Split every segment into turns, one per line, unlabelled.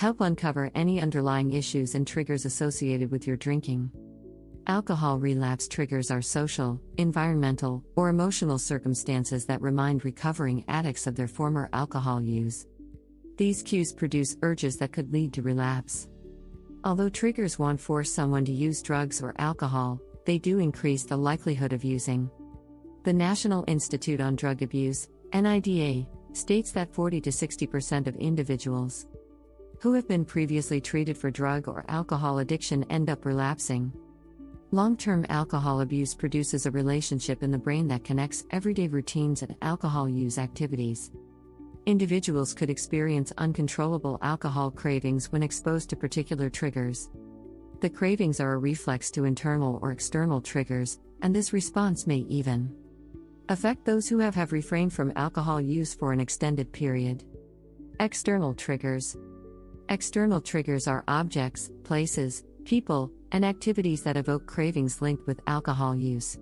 Help uncover any underlying issues and triggers associated with your drinking. Alcohol relapse triggers are social, environmental, or emotional circumstances that remind recovering addicts of their former alcohol use. These cues produce urges that could lead to relapse. Although triggers won't force someone to use drugs or alcohol, they do increase the likelihood of using. The National Institute on Drug Abuse, NIDA, states that 40 to 60% of individuals who have been previously treated for drug or alcohol addiction end up relapsing. Long-term alcohol abuse produces a relationship in the brain that connects everyday routines and alcohol use activities. Individuals could experience uncontrollable alcohol cravings when exposed to particular triggers. The cravings are a reflex to internal or external triggers, and this response may even affect those who have refrained from alcohol use for an extended period. External triggers. External triggers are objects, places, people, and activities that evoke cravings linked with alcohol use.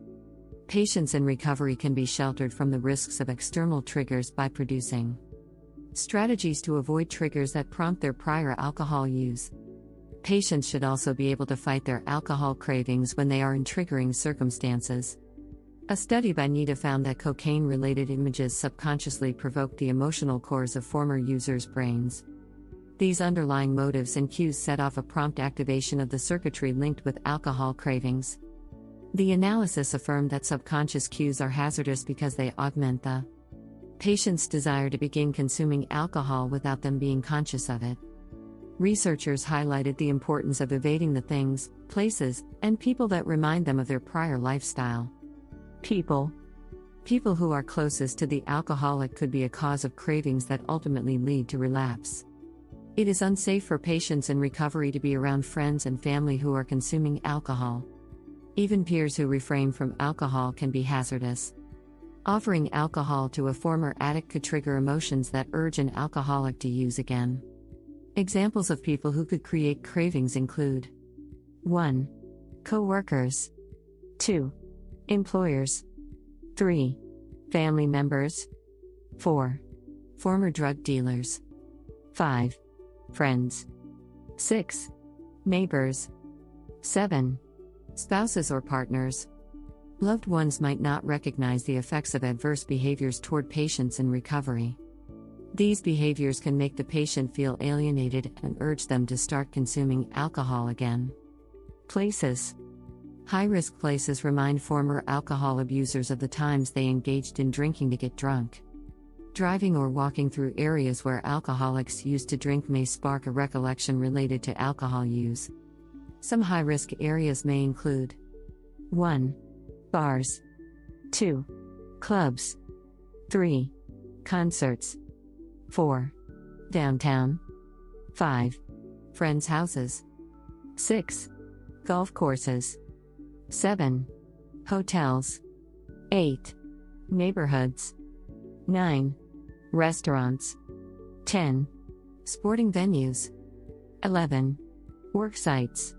Patients in recovery can be sheltered from the risks of external triggers by producing strategies to avoid triggers that prompt their prior alcohol use. Patients should also be able to fight their alcohol cravings when they are in triggering circumstances. A study by NIDA found that cocaine-related images subconsciously provoked the emotional cores of former users' brains. These underlying motives and cues set off a prompt activation of the circuitry linked with alcohol cravings. The analysis affirmed that subconscious cues are hazardous because they augment the patient's desire to begin consuming alcohol without them being conscious of it. Researchers highlighted the importance of evading the things, places, and people that remind them of their prior lifestyle. People who are closest to the alcoholic could be a cause of cravings that ultimately lead to relapse. It is unsafe for patients in recovery to be around friends and family who are consuming alcohol. Even peers who refrain from alcohol can be hazardous. Offering alcohol to a former addict could trigger emotions that urge an alcoholic to use again. Examples of people who could create cravings include 1. Co-workers. 2. Employers. 3. Family members. 4. Former drug dealers. 5. Friends. 6. Neighbors. 7. Spouses or partners. Loved ones might not recognize the effects of adverse behaviors toward patients in recovery. These behaviors can make the patient feel alienated and urge them to start consuming alcohol again. Places. High-risk places remind former alcohol abusers of the times they engaged in drinking to get drunk. Driving or walking through areas where alcoholics used to drink may spark a recollection related to alcohol use. Some high-risk areas may include 1. Bars. 2. Clubs. 3. Concerts. 4. Downtown. 5. Friends' houses. 6. Golf courses. 7. Hotels. 8. Neighborhoods. 9. Restaurants. 10. Sporting venues. 11. Work sites.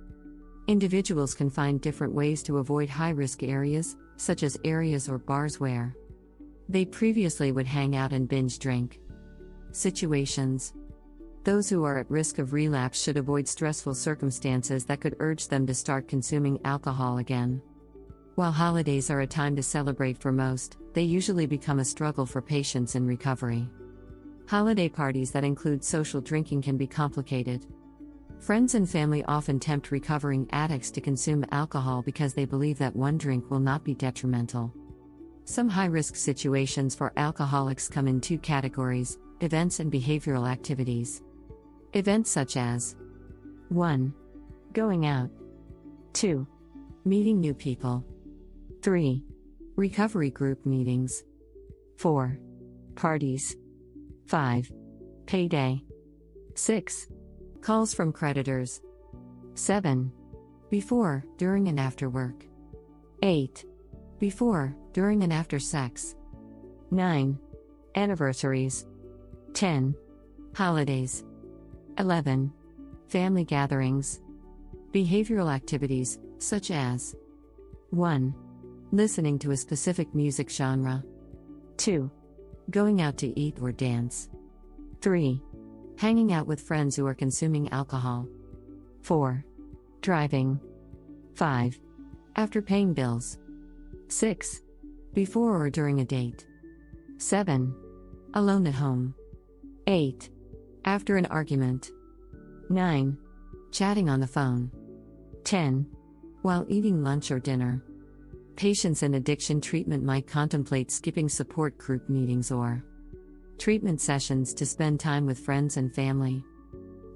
Individuals can find different ways to avoid high-risk areas, such as areas or bars where they previously would hang out and binge drink. Situations. Those who are at risk of relapse should avoid stressful circumstances that could urge them to start consuming alcohol again. While holidays are a time to celebrate for most, they usually become a struggle for patients in recovery. Holiday parties that include social drinking can be complicated. Friends and family often tempt recovering addicts to consume alcohol because they believe that one drink will not be detrimental. Some high-risk situations for alcoholics come in two categories: events and behavioral activities. Events such as 1. Going out. 2. Meeting new people. 3. Recovery group meetings. 4. Parties. 5. Payday. 6. Calls from creditors. 7. Before, during and after work. 8. Before, during and after sex. 9. Anniversaries. 10. Holidays. 11. Family gatherings. Behavioral activities, such as 1. Listening to a specific music genre. 2. Going out to eat or dance. 3. Hanging out with friends who are consuming alcohol. 4. Driving. 5. After paying bills. 6. Before or during a date. 7. Alone at home. 8. After an argument. 9. Chatting on the phone. 10. While eating lunch or dinner. Patients in addiction treatment might contemplate skipping support group meetings or treatment sessions to spend time with friends and family.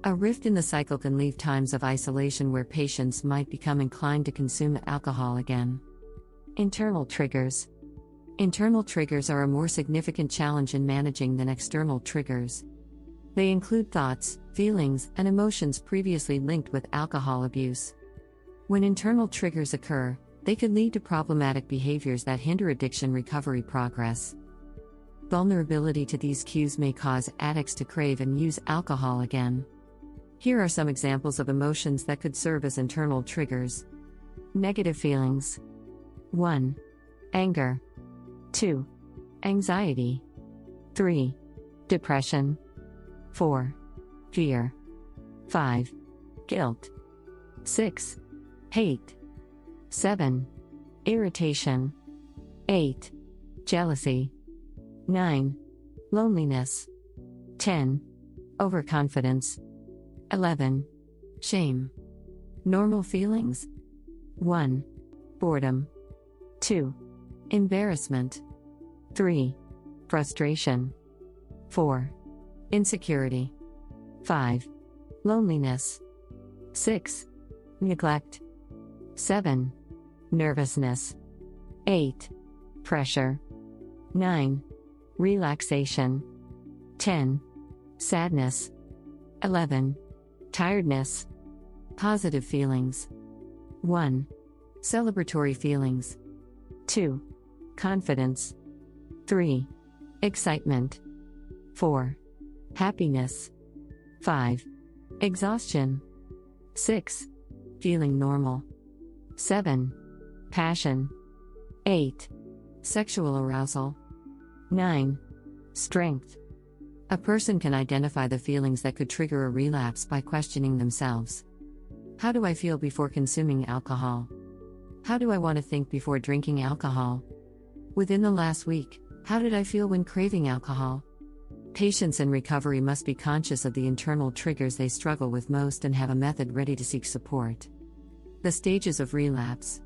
A rift in the cycle can leave times of isolation where patients might become inclined to consume alcohol again. Internal triggers. Internal triggers are a more significant challenge in managing than external triggers. They include thoughts, feelings, and emotions previously linked with alcohol abuse. When internal triggers occur, they could lead to problematic behaviors that hinder addiction recovery progress. Vulnerability to these cues may cause addicts to crave and use alcohol again. Here are some examples of emotions that could serve as internal triggers. Negative feelings. 1. Anger. 2. Anxiety. 3. Depression. 4. Fear. 5. Guilt. 6. Hate. 7. Irritation. 8. Jealousy. 9. Loneliness. 10. Overconfidence. 11. Shame. Normal feelings. 1. Boredom. 2. Embarrassment. 3. Frustration. 4. Insecurity. 5. Loneliness. 6. Neglect. 7. Nervousness. 8. Pressure. 9. Relaxation. 10. Sadness. 11. Tiredness. Positive feelings. 1. Celebratory feelings. 2. Confidence. 3. Excitement. 4. Happiness. 5. Exhaustion. 6. Feeling normal. 7. Passion. 8. Sexual arousal. 9. Strength. A person can identify the feelings that could trigger a relapse by questioning themselves. How do I feel before consuming alcohol? How do I want to think before drinking alcohol? Within the last week, how did I feel when craving alcohol? Patients in recovery must be conscious of the internal triggers they struggle with most and have a method ready to seek support. The stages of relapse.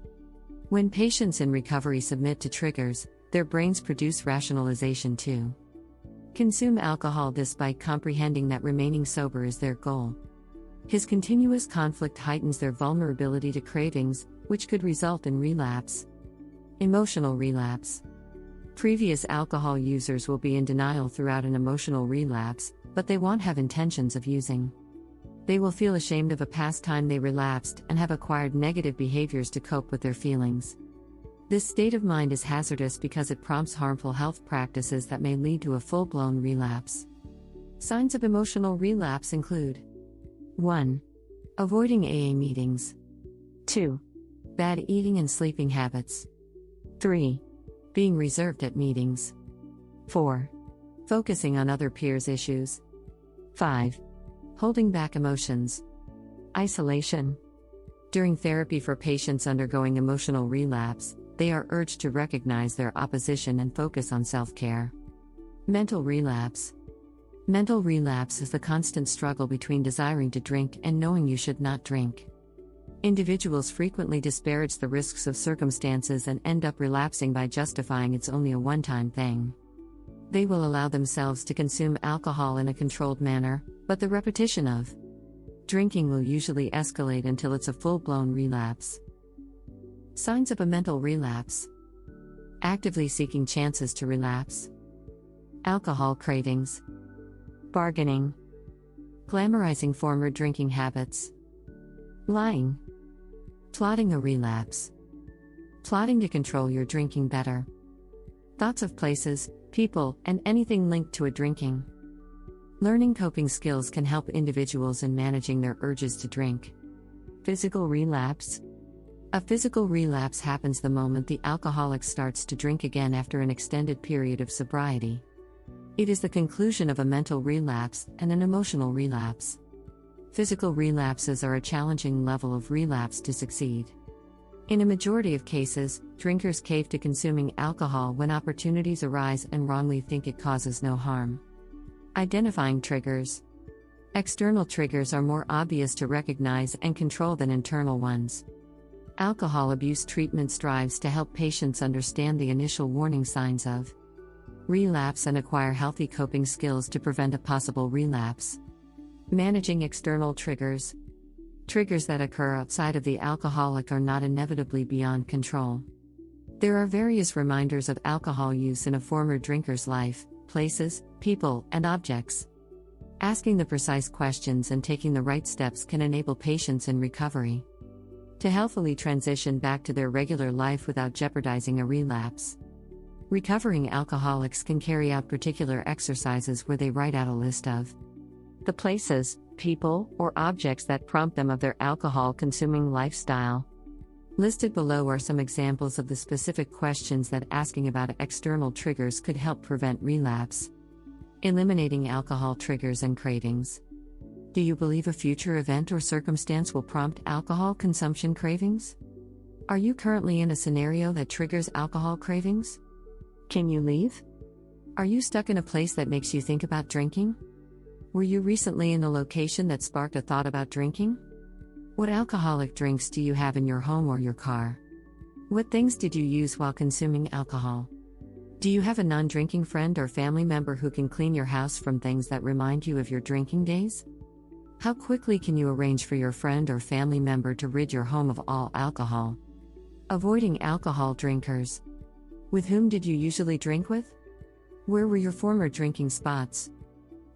When patients in recovery submit to triggers, their brains produce rationalization to consume alcohol despite comprehending that remaining sober is their goal. His continuous conflict heightens their vulnerability to cravings, which could result in relapse. Emotional relapse. Previous alcohol users will be in denial throughout an emotional relapse, but they won't have intentions of using. They will feel ashamed of a past time they relapsed and have acquired negative behaviors to cope with their feelings. This state of mind is hazardous because it prompts harmful health practices that may lead to a full-blown relapse. Signs of emotional relapse include 1. Avoiding AA meetings. 2. Bad eating and sleeping habits. 3. Being reserved at meetings. 4. Focusing on other peers' issues. 5. Holding back emotions. Isolation. During therapy for patients undergoing emotional relapse, they are urged to recognize their opposition and focus on self-care. Mental relapse. Mental relapse is the constant struggle between desiring to drink and knowing you should not drink. Individuals frequently disparage the risks of circumstances and end up relapsing by justifying it's only a one-time thing. They will allow themselves to consume alcohol in a controlled manner, but the repetition of drinking will usually escalate until it's a full-blown relapse. Signs of a mental relapse. Actively seeking chances to relapse. Alcohol cravings. Bargaining. Glamorizing former drinking habits. Lying. Plotting a relapse. Plotting to control your drinking better. Thoughts of places, people, and anything linked to a drinking. Learning coping skills can help individuals in managing their urges to drink. Physical relapse. A physical relapse happens the moment the alcoholic starts to drink again after an extended period of sobriety. It is the conclusion of a mental relapse and an emotional relapse. Physical relapses are a challenging level of relapse to succeed. In a majority of cases, drinkers cave to consuming alcohol when opportunities arise and wrongly think it causes no harm. Identifying triggers. External triggers are more obvious to recognize and control than internal ones. Alcohol abuse treatment strives to help patients understand the initial warning signs of relapse and acquire healthy coping skills to prevent a possible relapse. Managing external triggers. Triggers that occur outside of the alcoholic are not inevitably beyond control. There are various reminders of alcohol use in a former drinker's life, places, people, and objects. Asking the precise questions and taking the right steps can enable patients in recovery to healthily transition back to their regular life without jeopardizing a relapse. Recovering alcoholics can carry out particular exercises where they write out a list of the places, people, or objects that prompt them of their alcohol-consuming lifestyle. Listed below are some examples of the specific questions that asking about external triggers could help prevent relapse. Eliminating alcohol triggers and cravings. Do you believe a future event or circumstance will prompt alcohol consumption cravings? Are you currently in a scenario that triggers alcohol cravings? Can you leave? Are you stuck in a place that makes you think about drinking? Were you recently in a location that sparked a thought about drinking? What alcoholic drinks do you have in your home or your car? What things did you use while consuming alcohol? Do you have a non-drinking friend or family member who can clean your house from things that remind you of your drinking days? How quickly can you arrange for your friend or family member to rid your home of all alcohol? Avoiding alcohol drinkers. With whom did you usually drink with? Where were your former drinking spots?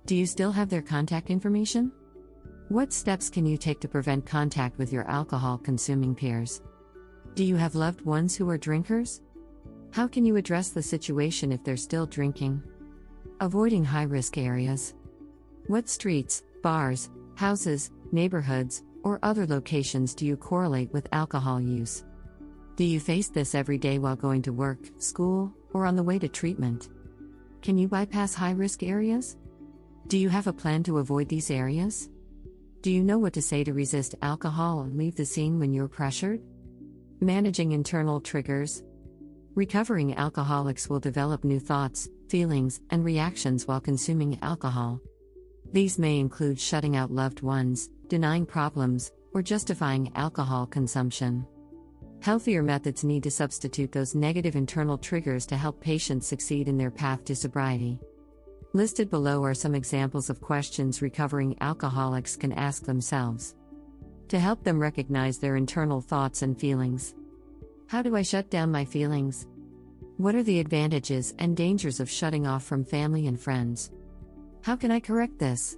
Do you still have their contact information? What steps can you take to prevent contact with your alcohol-consuming peers? Do you have loved ones who are drinkers? How can you address the situation if they're still drinking? Avoiding high-risk areas. What streets, bars, houses, neighborhoods, or other locations do you correlate with alcohol use? Do you face this every day while going to work, school, or on the way to treatment? Can you bypass high-risk areas? Do you have a plan to avoid these areas? Do you know what to say to resist alcohol and leave the scene when you're pressured? Managing internal triggers. Recovering alcoholics will develop new thoughts, feelings, and reactions while consuming alcohol. These may include shutting out loved ones, denying problems, or justifying alcohol consumption. Healthier methods need to substitute those negative internal triggers to help patients succeed in their path to sobriety. Listed below are some examples of questions recovering alcoholics can ask themselves to help them recognize their internal thoughts and feelings. How do I shut down my feelings? What are the advantages and dangers of shutting off from family and friends? How can I correct this?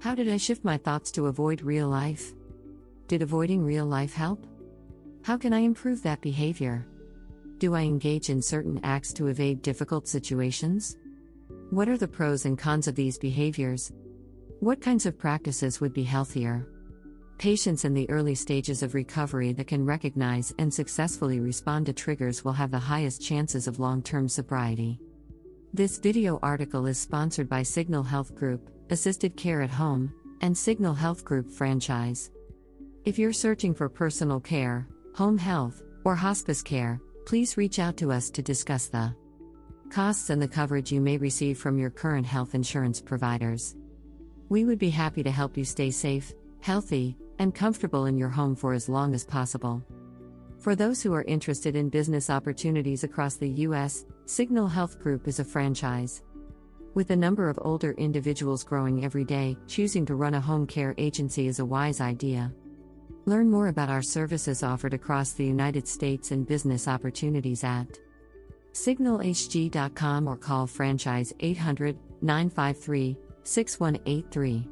How did I shift my thoughts to avoid real life? Did avoiding real life help? How can I improve that behavior? Do I engage in certain acts to evade difficult situations? What are the pros and cons of these behaviors? What kinds of practices would be healthier? Patients in the early stages of recovery that can recognize and successfully respond to triggers will have the highest chances of long-term sobriety. This video article is sponsored by Signal Health Group, Assisted Care at Home, and Signal Health Group franchise. If you're searching for personal care, home health, or hospice care, please reach out to us to discuss the costs and the coverage you may receive from your current health insurance providers. We would be happy to help you stay safe, healthy, and comfortable in your home for as long as possible. For those who are interested in business opportunities across the U.S., Signal Health Group is a franchise. With the number of older individuals growing every day, choosing to run a home care agency is a wise idea. Learn more about our services offered across the United States and business opportunities at signalhg.com or call franchise 800-953-6183.